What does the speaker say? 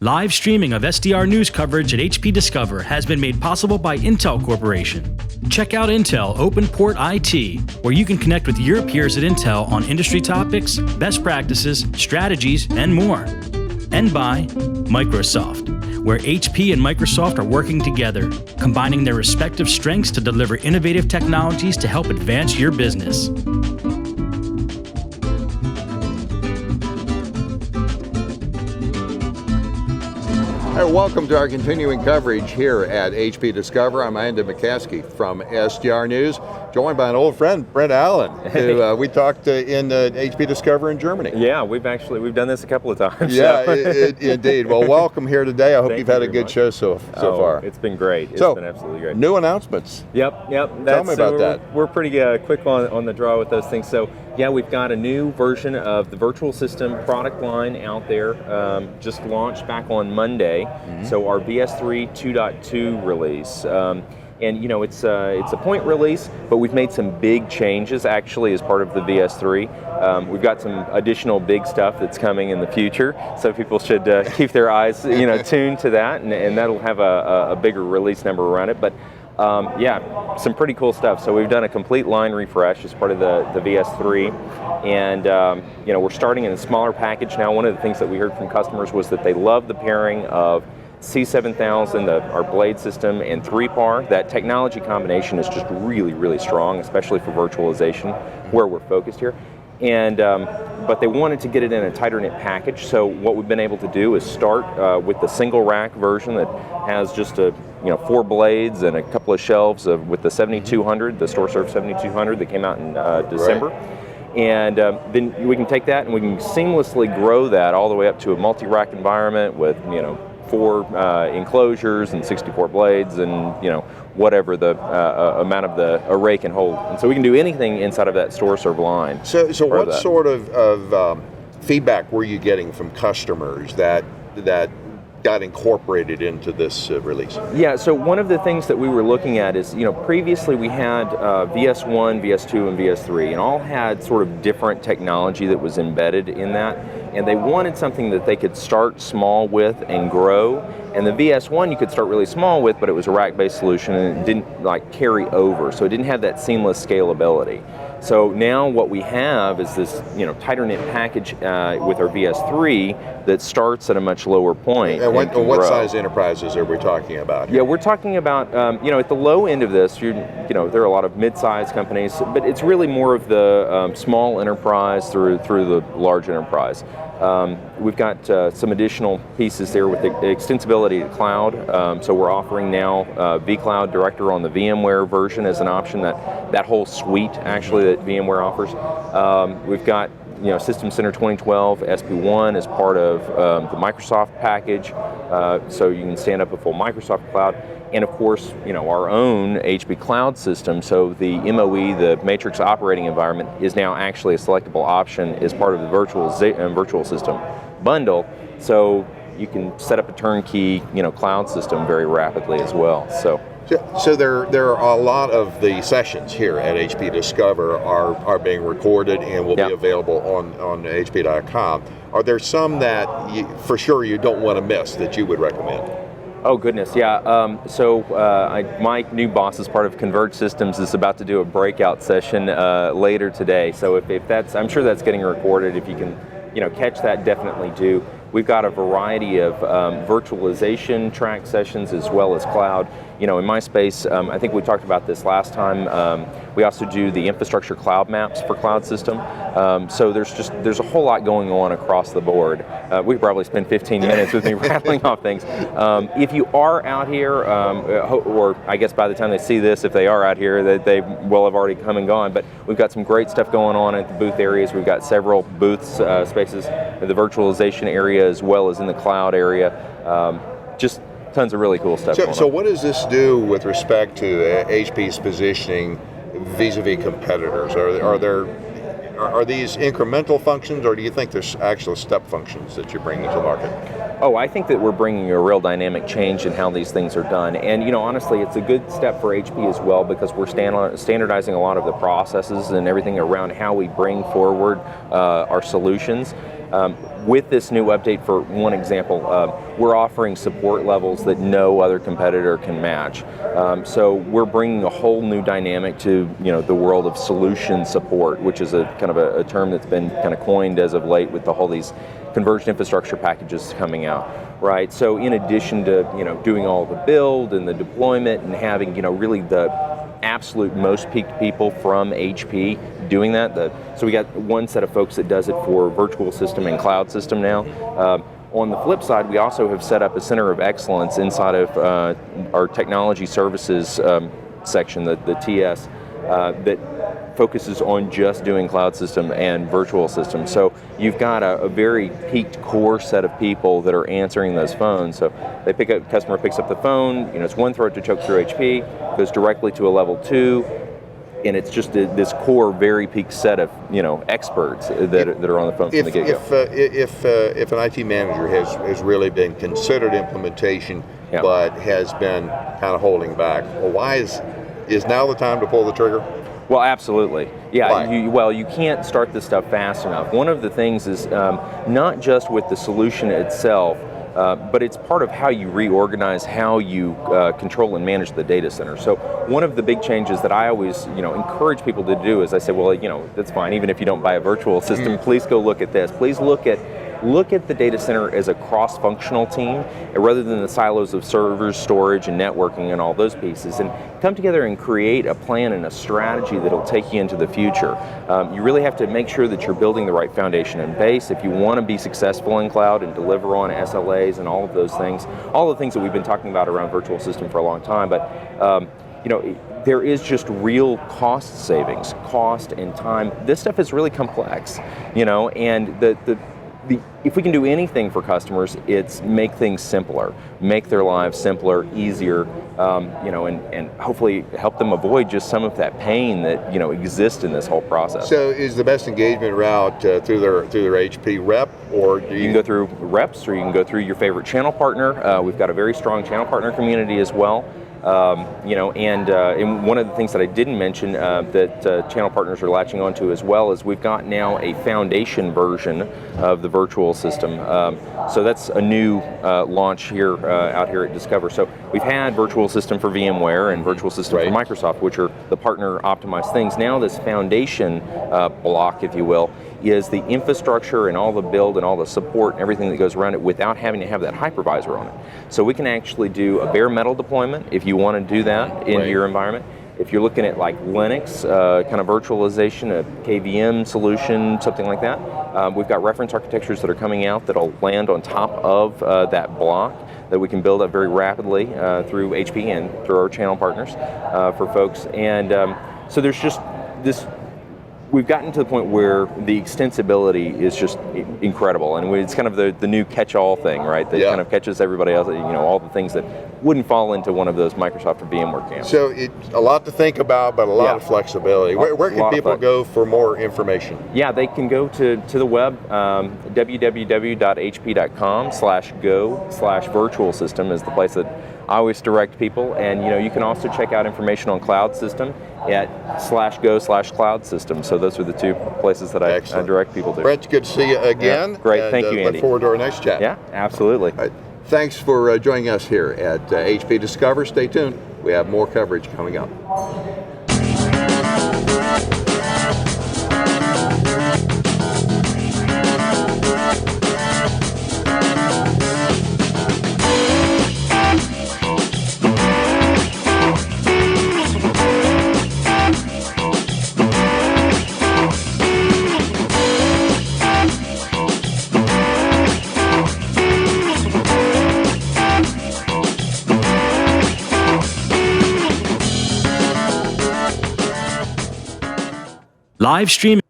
Live streaming of SDR news coverage at HPDiscover has been made possible by Intel Corporation. Check out Intel OpenPort IT, where you can connect with your peers at Intel on industry topics, best practices, strategies, and more. And by Microsoft, where HP and Microsoft are working together, combining their respective strengths to deliver innovative technologies to help advance your business. Hey, welcome to our continuing coverage here at HPDiscover. I'm Andy McCaskey from SDR News, joined by an old friend, Brent Allen, who we talked in HPDiscover in Germany. Yeah, we've done this a couple of times. Yeah, indeed. Well, welcome here today. I hope you've had a good show so far. It's been great. It's been absolutely great. New announcements. Yep. Tell me about that. We're pretty quick on the draw with those things. So, yeah, we've got a new version of the VirtualSystem product line out there, just launched back on Monday. Mm-hmm. So our VS3 2.2 release. And you know, it's a point release, but we've made some big changes actually as part of the VS3. We've got some additional big stuff that's coming in the future, so people should keep their eyes tuned to that, and that'll have a bigger release number around it. But yeah, some pretty cool stuff. So we've done a complete line refresh as part of the VS3, and we're starting in a smaller package now. One of the things that we heard from customers was that they love the pairing of C7000, our blade system, and 3PAR. That technology combination is just really, really strong, especially for virtualization, where we're focused here. And but they wanted to get it in a tighter knit package. So what we've been able to do is start with the single rack version that has just 4 blades and a couple of shelves with the 7200, the StoreServe 7200 that came out in December. Right. And then we can take that and we can seamlessly grow that all the way up to a multi-rack environment with 4 enclosures and 64 blades and whatever the amount of the array can hold. And so we can do anything inside of that StoreServe line. So what sort of feedback were you getting from customers that got incorporated into this release? Yeah, so one of the things that we were looking at is, previously we had VS1, VS2, and VS3, and all had sort of different technology that was embedded in that, and they wanted something that they could start small with and grow. And the VS1 you could start really small with, but it was a rack-based solution and it didn't carry over, so it didn't have that seamless scalability. So now what we have is this tighter knit package with our VS3 that starts at a much lower point. And what size enterprises are we talking about here? Yeah, we're talking about at the low end of this, there are a lot of mid-sized companies, but it's really more of the small enterprise through the large enterprise. We've got some additional pieces there with the extensibility to cloud. So we're offering now vCloud Director on the VMware version as an option, that whole suite actually that VMware offers. We've got System Center 2012 SP1 as part of the Microsoft package, so you can stand up a full Microsoft cloud. And of course, our own HP cloud system, so the MOE, the Matrix operating environment, is now actually a selectable option as part of the VirtualSystem bundle. So you can set up a turnkey, cloud system very rapidly as well. So there are a lot of the sessions here at HPDiscover are being recorded and will be available on HP.com. Are there some that for sure you don't want to miss that you would recommend? Oh goodness, yeah. My new boss, as part of Converged Systems, is about to do a breakout session later today. So if that's, I'm sure that's getting recorded. If you can, catch that, definitely do. We've got a variety of virtualization track sessions as well as cloud. In my space, I think we talked about this last time. We also do the infrastructure cloud maps for cloud system. So there's a whole lot going on across the board. We probably spend 15 minutes with me rattling off things. If you are out here, or I guess by the time they see this, if they are out here, that they will have already come and gone. But we've got some great stuff going on at the booth areas. We've got several booths, spaces in the virtualization area as well as in the cloud area. Just tons of really cool stuff going on. So what does this do with respect to HP's positioning vis-a-vis competitors? Are these incremental functions, or do you think there's actual step functions that you're bringing to the market? Oh, I think that we're bringing a real dynamic change in how these things are done. And honestly, it's a good step for HP as well, because we're standardizing a lot of the processes and everything around how we bring forward our solutions. With this new update, for one example, we're offering support levels that no other competitor can match. So we're bringing a whole new dynamic to the world of solution support, which is a kind of a term that's been kind of coined as of late with all these converged infrastructure packages coming out, right? So in addition to doing all the build and the deployment and having really the absolute most peaked people from HP doing that. So we got one set of folks that does it for VirtualSystem and Cloud System now. On the flip side, we also have set up a center of excellence inside of our technology services section, the TS, that focuses on just doing Cloud System and Virtual System. So you've got a very peaked core set of people that are answering those phones. So customer picks up the phone, it's one throat to choke through HP, goes directly to a level 2, and it's just this core, very peaked set of experts that are on the phone from the get-go. If an IT manager has really been considered implementation, but has been kind of holding back, well, why is now the time to pull the trigger? Well, absolutely. Yeah. Why? You can't start this stuff fast enough. One of the things is not just with the solution itself, but it's part of how you reorganize, how you control and manage the data center. So one of the big changes that I always encourage people to do is I say, well, that's fine. Even if you don't buy a virtual system, please go look at this. Please look at the data center as a cross-functional team rather than the silos of servers, storage, and networking and all those pieces, and come together and create a plan and a strategy that'll take you into the future. You really have to make sure that you're building the right foundation and base if you want to be successful in cloud and deliver on SLAs and all of those things, all the things that we've been talking about around virtual system for a long time. But there is just real cost savings, cost and time. This stuff is really complex, and if we can do anything for customers, it's make things simpler, make their lives simpler, easier, and hopefully help them avoid just some of that pain that exists in this whole process. So, is the best engagement route through their HP rep, or do you can go through reps, or you can go through your favorite channel partner? We've got a very strong channel partner community as well. And one of the things that I didn't mention that channel partners are latching onto as well is we've got now a foundation version of the virtual system. So that's a new launch here out here at Discover. So we've had virtual system for VMware and virtual system for Microsoft, which are the partner optimized things. Now this foundation block, if you will, is the infrastructure and all the build and all the support and everything that goes around it without having to have that hypervisor on it. So we can actually do a bare metal deployment if you want to do that into your environment. If you're looking at like Linux, kind of virtualization, a KVM solution, something like that, we've got reference architectures that are coming out that'll land on top of that block that we can build up very rapidly through HP and through our channel partners for folks. And so there's just this. We've gotten to the point where the extensibility is just incredible, and it's kind of the new catch-all thing, right? That kind of catches everybody else, all the things that wouldn't fall into one of those Microsoft or VMware camps. So it's a lot to think about, but a lot of flexibility. Where can people go for more information? Yeah, they can go to the web, www.hp.com/go/virtual system is the place that I always direct people, and you can also check out information on Cloud System at /go/Cloud System. So those are the two places that I direct people to. Brent, good to see you again. Yeah, great, thank you, Andy. Look forward to our next chat. Yeah, absolutely. All right. Thanks for joining us here at HP Discover. Stay tuned. We have more coverage coming up. Live streaming